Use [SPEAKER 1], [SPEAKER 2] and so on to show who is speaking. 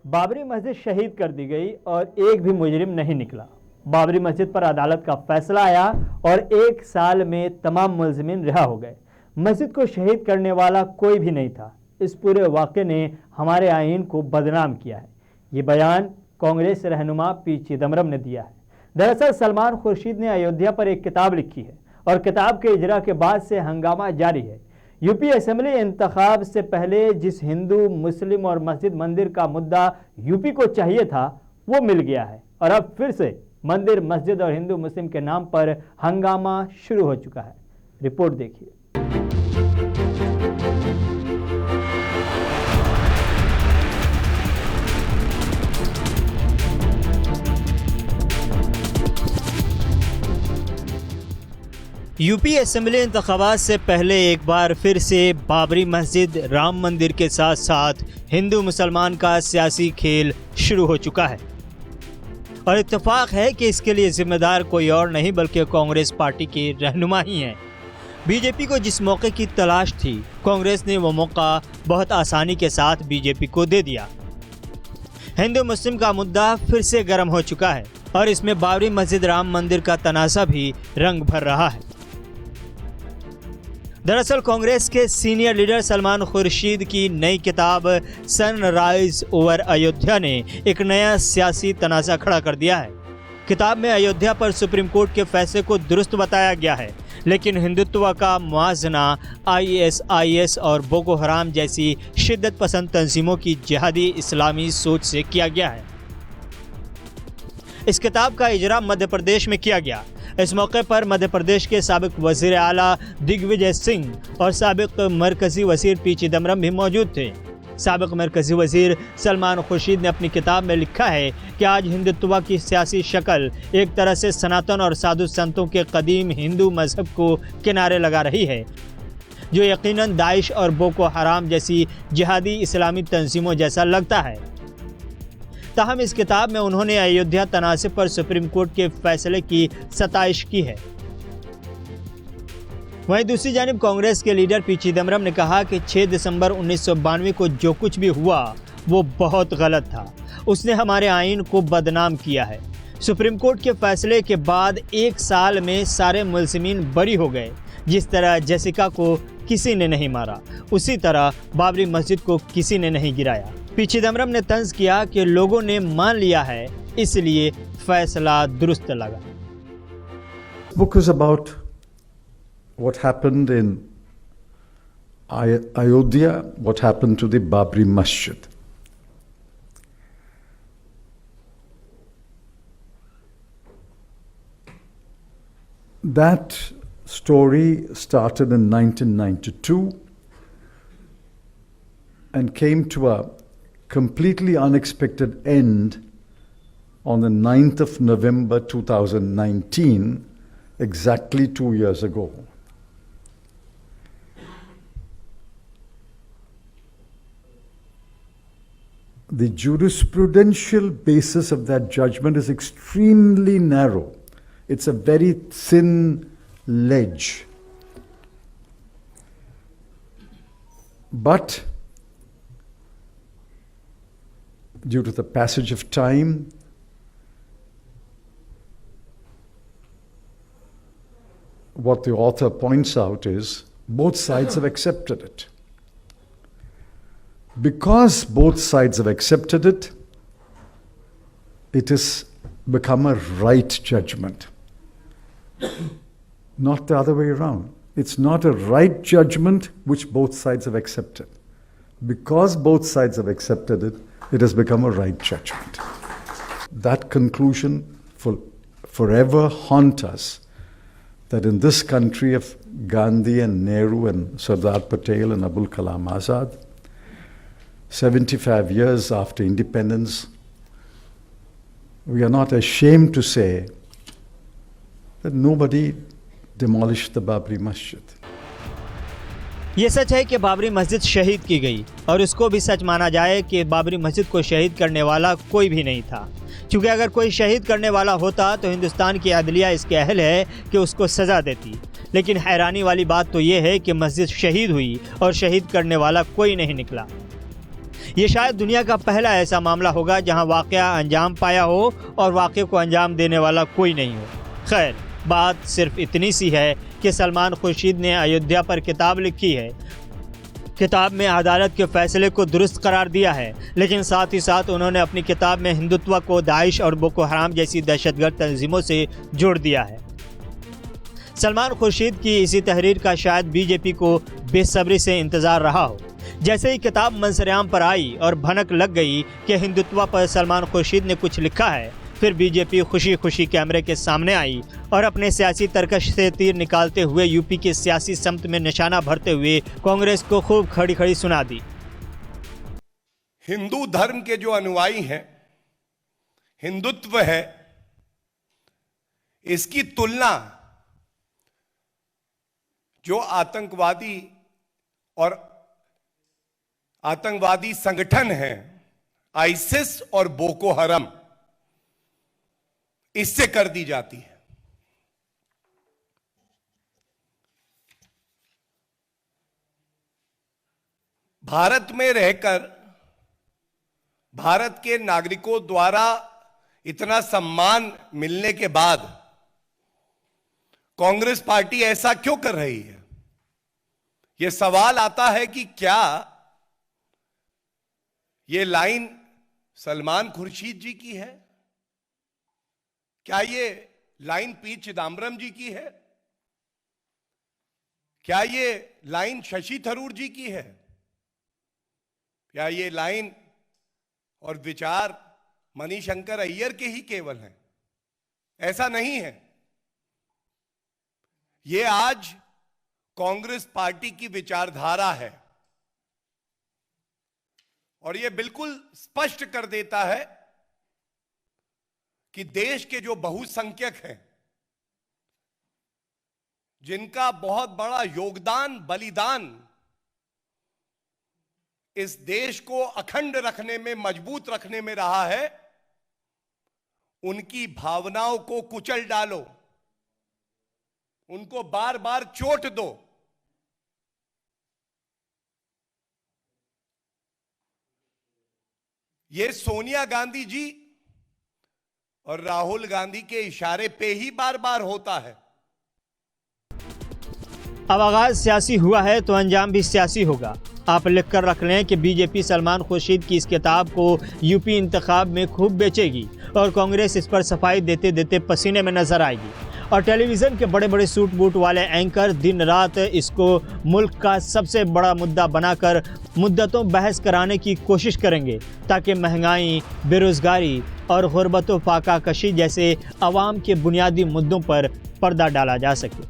[SPEAKER 1] बाबरी मस्जिद शहीद कर दी गई और एक भी मुजरिम नहीं निकला। बाबरी मस्जिद पर अदालत का फैसला आया और 1 साल में तमाम मुलजिमीन रिहा हो गए। मस्जिद को शहीद करने वाला कोई भी नहीं था। इस पूरे वाक़े ने हमारे आईन को बदनाम किया है। ये बयान कांग्रेस रहनुमा पी चिदम्बरम ने दिया है। दरअसल सलमान खुर्शीद ने अयोध्या पर एक किताब लिखी है और किताब के इजरा के बाद से हंगामा जारी है। यूपी असेंबली इंतखाब से पहले जिस हिंदू, मुस्लिम और मस्जिद मंदिर का मुद्दा यूपी को चाहिए था वो मिल गया है और अब फिर से मंदिर, मस्जिद और हिंदू मुस्लिम के नाम पर हंगामा शुरू हो चुका है। रिपोर्ट देखिए। यूपी असेंबली इंतखाबात से पहले एक बार फिर से बाबरी मस्जिद, राम मंदिर के साथ साथ हिंदू मुसलमान का सियासी खेल शुरू हो चुका है और इत्तेफाक है कि इसके लिए जिम्मेदार कोई और नहीं बल्कि कांग्रेस पार्टी के रहनुमा ही हैं। बीजेपी को जिस मौके की तलाश थी, कांग्रेस ने वो मौका बहुत आसानी के साथ बीजेपी को दे दिया। हिंदू मुस्लिम का मुद्दा फिर से गर्म हो चुका है और इसमें बाबरी मस्जिद, राम मंदिर का तनाज़ा भी रंग भर रहा है। दरअसल कांग्रेस के सीनियर लीडर सलमान खुर्शीद की नई किताब सनराइज ओवर अयोध्या ने एक नया सियासी तनाज़ा खड़ा कर दिया है। किताब में अयोध्या पर सुप्रीम कोर्ट के फैसले को दुरुस्त बताया गया है, लेकिन हिंदुत्व का मुआजना ISIS और बोको हराम जैसी शिद्दत पसंद तंजीमों की जिहादी इस्लामी सोच से किया गया है। इस किताब का इजरा मध्य प्रदेश में किया गया। इस मौके पर मध्य प्रदेश के साबिक वज़ीर आला दिग्विजय सिंह और साबिक मरकज़ी वज़ीर पी चिदम्बरम भी मौजूद थे। साबिक मरकज़ी वज़ीर सलमान खुर्शीद ने अपनी किताब में लिखा है कि आज हिंदुत्व की सियासी शक्ल एक तरह से सनातन और साधु संतों के कदीम हिंदू मजहब को किनारे लगा रही है, जो यकीनन दाइश और बोको हराम जैसी जिहादी इस्लामी तंजीमों जैसा लगता है। ताहम इस किताब में उन्होंने अयोध्या तनाज़े पर सुप्रीम कोर्ट के फैसले की सताइश की है। वहीं दूसरी जानिब कांग्रेस के लीडर पी चिदम्बरम ने कहा कि 6 दिसंबर 1992 को जो कुछ भी हुआ वो बहुत गलत था। उसने हमारे आईन को बदनाम किया है। सुप्रीम कोर्ट के फैसले के बाद 1 साल में सारे मुल्ज़िमीन बरी हो गए। जिस तरह जेसिका को किसी ने नहीं मारा, उसी तरह बाबरी मस्जिद को किसी ने नहीं गिराया। पी चिदम्बरम ने तंज किया कि लोगों ने मान लिया है, इसलिए फैसला दुरुस्त लगा।
[SPEAKER 2] Book is about what happened in Ayodhya, what happened to the Babri Masjid. That story started in 1992 and came to a completely unexpected end on the 9th of November 2019, exactly 2 years ago. The jurisprudential basis of that judgment is extremely narrow. It's a very thin ledge. But due to the passage of time, what the author points out is both sides have accepted it. Because both sides have accepted it, it has become a right judgment, not the other way around. It's not a right judgment which both sides have accepted. Because both sides have accepted it, it has become a right judgment. That conclusion will forever haunt us, that in this country of Gandhi and Nehru and Sardar Patel and Abul Kalam Azad, 75 years after independence, we are not ashamed to say that nobody demolished the Babri Masjid.
[SPEAKER 1] ये सच है कि बाबरी मस्जिद शहीद की गई और उसको भी सच माना जाए कि बाबरी मस्जिद को शहीद करने वाला कोई भी नहीं था, क्योंकि अगर कोई शहीद करने वाला होता तो हिंदुस्तान की अदलिया इसके अहल है कि उसको सज़ा देती। लेकिन हैरानी वाली बात तो ये है कि मस्जिद शहीद हुई और शहीद करने वाला कोई नहीं निकला। ये शायद दुनिया का पहला ऐसा मामला होगा जहां वाकया अंजाम पाया हो और वाकये को अंजाम देने वाला कोई नहीं हो। खैर, बात सिर्फ इतनी सी है कि सलमान खुर्शीद ने अयोध्या पर किताब लिखी है। किताब में अदालत के फैसले को दुरुस्त करार दिया है, लेकिन साथ ही साथ उन्होंने अपनी किताब में हिंदुत्व को दाइश और बोको हराम जैसी दहशतगर्द तंजीमों से जोड़ दिया है। सलमान खुर्शीद की इसी तहरीर का शायद बीजेपी को बेसब्री से इंतज़ार रहा हो। जैसे ही किताब मंसरेआम पर आई और भनक लग गई कि हिंदुत्व पर सलमान खुर्शीद ने कुछ लिखा है, फिर बीजेपी खुशी खुशी कैमरे के सामने आई और अपने सियासी तरकश से तीर निकालते हुए यूपी के सियासी समत में निशाना भरते हुए कांग्रेस को खूब खड़ी खड़ी सुना दी।
[SPEAKER 3] हिंदू धर्म के जो अनुयायी हैं, हिंदुत्व है, इसकी तुलना जो आतंकवादी संगठन हैं, आईसिस और बोको हराम, इससे कर दी जाती है। भारत में रहकर भारत के नागरिकों द्वारा इतना सम्मान मिलने के बाद कांग्रेस पार्टी ऐसा क्यों कर रही है? यह सवाल आता है कि क्या यह लाइन सलमान खुर्शीद जी की है? क्या ये लाइन पी चिदम्बरम जी की है? क्या ये लाइन शशि थरूर जी की है? क्या ये लाइन और विचार मणिशंकर अय्यर के ही केवल हैं? ऐसा नहीं है। ये आज कांग्रेस पार्टी की विचारधारा है और ये बिल्कुल स्पष्ट कर देता है कि देश के जो बहुसंख्यक हैं, जिनका बहुत बड़ा योगदान, बलिदान इस देश को अखंड रखने में, मजबूत रखने में रहा है, उनकी भावनाओं को कुचल डालो, उनको बार बार चोट दो। ये सोनिया गांधी जी और राहुल गांधी के इशारे पे ही बार बार होता है।
[SPEAKER 1] अब आगाज सियासी हुआ है तो अंजाम भी सियासी होगा। आप लिख कर रख लें कि बीजेपी सलमान खुर्शीद की इस किताब को यूपी इंतखाब में खूब बेचेगी और कांग्रेस इस पर सफाई देते देते पसीने में नजर आएगी और टेलीविज़न के बड़े बड़े सूट बूट वाले एंकर दिन रात इसको मुल्क का सबसे बड़ा मुद्दा बनाकर मुद्दतों बहस कराने की कोशिश करेंगे ताकि महंगाई, बेरोज़गारी और गुर्बत व फाका कशी जैसे अवाम के बुनियादी मुद्दों पर पर्दा डाला जा सके।